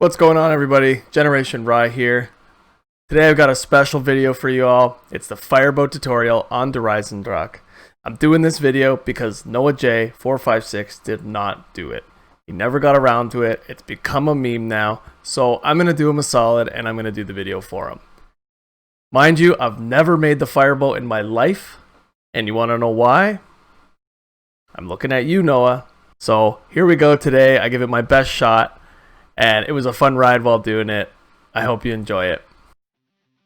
What's going on, everybody? Generation Rye here. Today I've got a special video for you all. It's the fireboat tutorial on Dryzen. I'm doing this video because NoahJ 456 did not do it. He never got around to it. It's become a meme now. So I'm going to do him a solid and I'm going to do the video for him. Mind you, I've never made the fireboat in my life. And you want to know why? I'm looking at you, Noah. So here we go today. I give it my best shot. And it was a fun ride while doing it. I hope you enjoy it.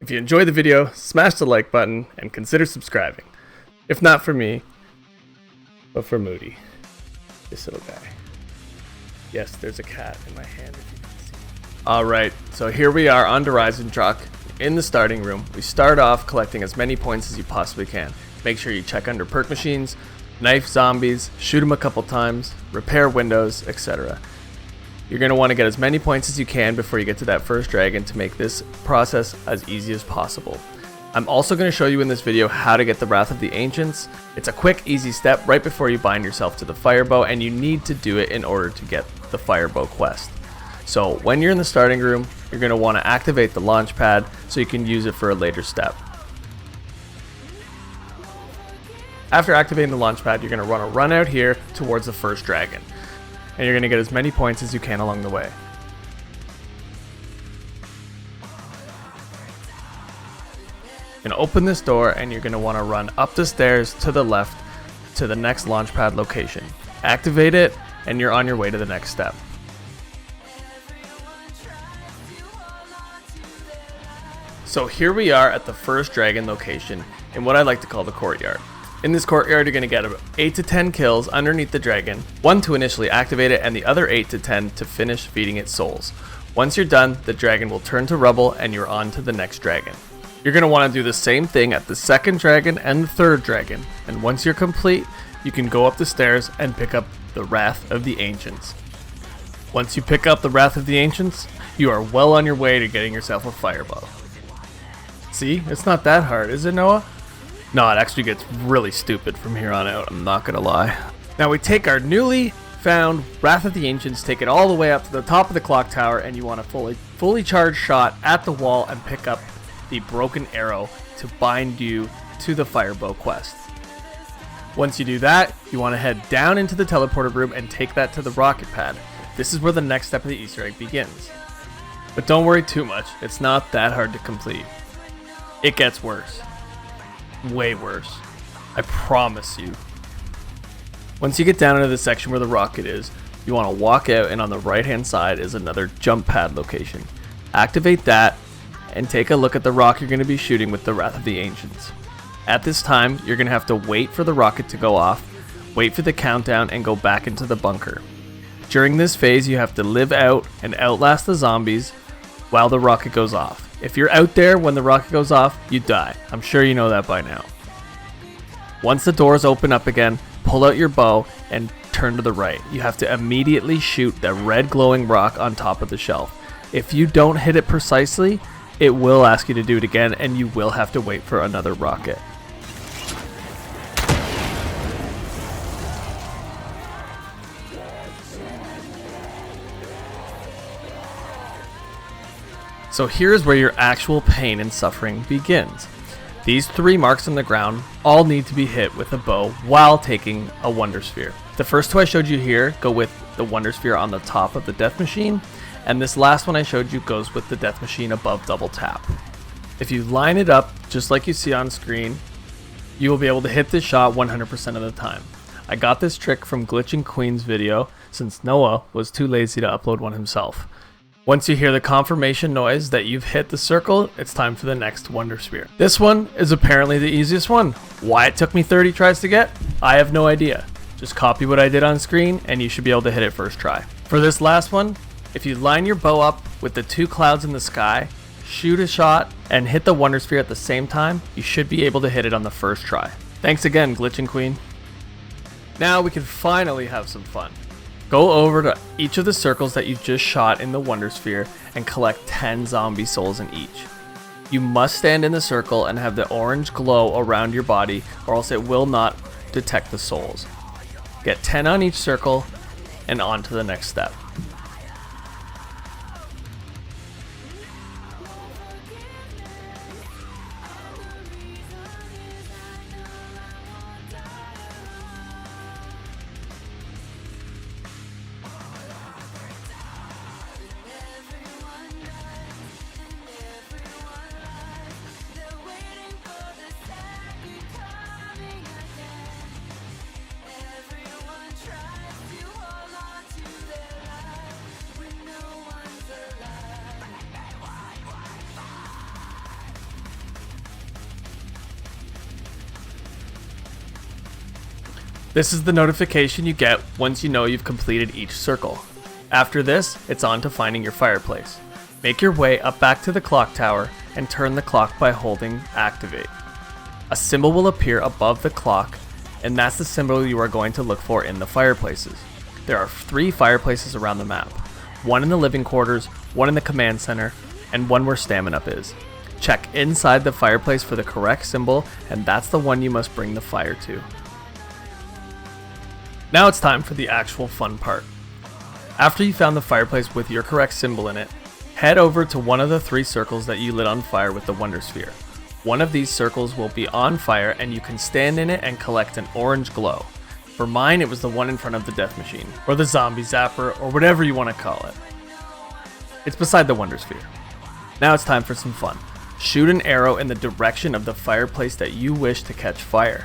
If you enjoyed the video, smash the like button and consider subscribing. If not for me, but for Moody, this little guy. Yes, there's a cat in my hand if you can see. Alright, so here we are on Dryzen in the starting room. We start off collecting as many points as you possibly can. Make sure you check under perk machines, knife zombies, shoot them a couple times, repair windows, etc. You're going to want to get as many points as you can before you get to that first dragon to make this process as easy as possible. I'm also going to show you in this video how to get the Wrath of the Ancients. It's a quick, easy step right before you bind yourself to the firebow, and you need to do it in order to get the firebow quest. So when you're in the starting room, you're going to want to activate the launch pad so you can use it for a later step. After activating the launch pad, you're going to want to run out here towards the first dragon. And you're going to get as many points as you can along the way. You're going to open this door and you're going to want to run up the stairs to the left to the next launch pad location. Activate it and you're on your way to the next step. So here we are at the first dragon location in what I like to call the courtyard. In this courtyard, you're going to get 8 to 10 kills underneath the dragon, 1 to initially activate it, and the other 8 to 10 to finish feeding it souls. Once you're done, the dragon will turn to rubble and you're on to the next dragon. You're going to want to do the same thing at the second dragon and the third dragon, and once you're complete, you can go up the stairs and pick up the Wrath of the Ancients. Once you pick up the Wrath of the Ancients, you are well on your way to getting yourself a firebow. See, it's not that hard, is it, Noah? No, it actually gets really stupid from here on out, I'm not gonna lie. Now we take our newly found Wrath of the Ancients, take it all the way up to the top of the clock tower, and you want a fully charged shot at the wall and pick up the broken arrow to bind you to the firebow quest. Once you do that, you want to head down into the teleporter room and take that to the rocket pad. This is where the next step of the Easter egg begins. But don't worry too much, it's not that hard to complete. It gets worse. Way worse. I promise you. Once you get down into the section where the rocket is, you want to walk out, and on the right hand side is another jump pad location. Activate that and take a look at the rock you're going to be shooting with the Wrath of the Ancients. At this time, you're going to have to wait for the rocket to go off, wait for the countdown, and go back into the bunker. During this phase, you have to live out and outlast the zombies while the rocket goes off. If you're out there when the rocket goes off, you die. I'm sure you know that by now. Once the doors open up again, pull out your bow and turn to the right. You have to immediately shoot that red glowing rock on top of the shelf. If you don't hit it precisely, it will ask you to do it again and you will have to wait for another rocket. So here's where your actual pain and suffering begins. These 3 marks on the ground all need to be hit with a bow while taking a Wonder Sphere. The first 2 I showed you here go with the Wonder Sphere on the top of the death machine, and this last one I showed you goes with the death machine above double tap. If you line it up just like you see on screen, you will be able to hit this shot 100% of the time. I got this trick from Glitching Queen's video since Noah was too lazy to upload one himself. Once you hear the confirmation noise that you've hit the circle, it's time for the next Wonder Sphere. This one is apparently the easiest one. Why it took me 30 tries to get? I have no idea. Just copy what I did on screen and you should be able to hit it first try. For this last one, if you line your bow up with the 2 clouds in the sky, shoot a shot, and hit the Wonder Sphere at the same time, you should be able to hit it on the first try. Thanks again, Glitching Queen. Now we can finally have some fun. Go over to each of the circles that you just shot in the Wonder Sphere and collect 10 zombie souls in each. You must stand in the circle and have the orange glow around your body or else it will not detect the souls. Get 10 on each circle and on to the next step. This is the notification you get once you know you've completed each circle. After this, it's on to finding your fireplace. Make your way up back to the clock tower and turn the clock by holding activate. A symbol will appear above the clock, and that's the symbol you are going to look for in the fireplaces. There are 3 fireplaces around the map. One in the living quarters, one in the command center, and one where stamina up is. Check inside the fireplace for the correct symbol, and that's the one you must bring the fire to. Now it's time for the actual fun part. After you found the fireplace with your correct symbol in it, head over to one of the 3 circles that you lit on fire with the Wonder Sphere. One of these circles will be on fire and you can stand in it and collect an orange glow. For mine, it was the one in front of the death machine, or the zombie zapper, or whatever you want to call it. It's beside the Wonder Sphere. Now it's time for some fun. Shoot an arrow in the direction of the fireplace that you wish to catch fire.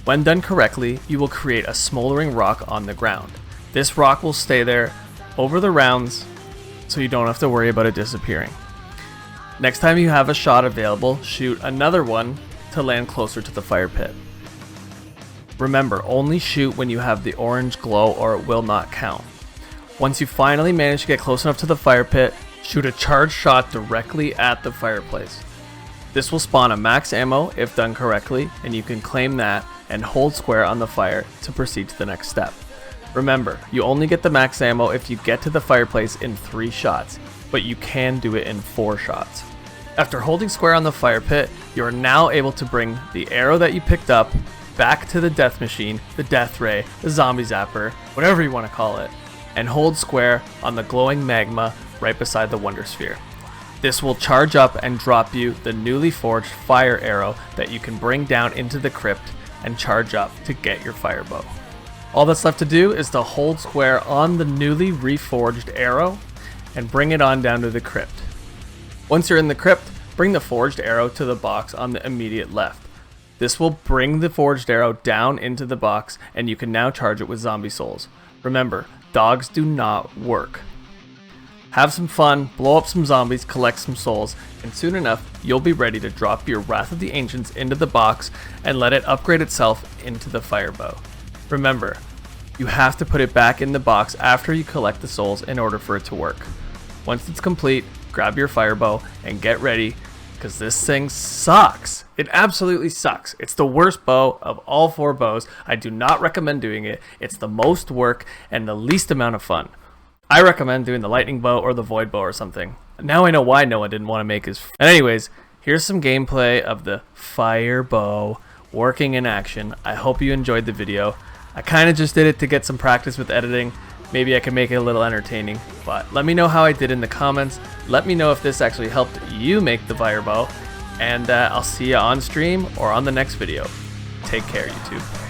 When done correctly, you will create a smoldering rock on the ground. This rock will stay there over the rounds, so you don't have to worry about it disappearing. Next time you have a shot available, shoot another one to land closer to the fire pit. Remember, only shoot when you have the orange glow or it will not count. Once you finally manage to get close enough to the fire pit, shoot a charged shot directly at the fireplace. This will spawn a max ammo if done correctly, and you can claim that and hold square on the fire to proceed to the next step. Remember, you only get the max ammo if you get to the fireplace in 3 shots, but you can do it in 4 shots. After holding square on the fire pit, you are now able to bring the arrow that you picked up back to the death machine, the death ray, the zombie zapper, whatever you want to call it, and hold square on the glowing magma right beside the Wonder Sphere. This will charge up and drop you the newly forged fire arrow that you can bring down into the crypt and charge up to get your fire bow. All that's left to do is to hold square on the newly reforged arrow and bring it on down to the crypt. Once you're in the crypt, bring the forged arrow to the box on the immediate left. This will bring the forged arrow down into the box and you can now charge it with zombie souls. Remember, dogs do not work. Have some fun, blow up some zombies, collect some souls, and soon enough, you'll be ready to drop your Wrath of the Ancients into the box and let it upgrade itself into the fire bow. Remember, you have to put it back in the box after you collect the souls in order for it to work. Once it's complete, grab your fire bow and get ready, because this thing sucks. It absolutely sucks. It's the worst bow of all 4 bows. I do not recommend doing it. It's the most work and the least amount of fun. I recommend doing the lightning bow or the void bow or something. Now I know why Noah didn't want to make his... And anyways, here's some gameplay of the fire bow working in action. I hope you enjoyed the video. I kind of just did it to get some practice with editing. Maybe I can make it a little entertaining, but let me know how I did in the comments. Let me know if this actually helped you make the fire bow, and I'll see you on stream or on the next video. Take care, YouTube.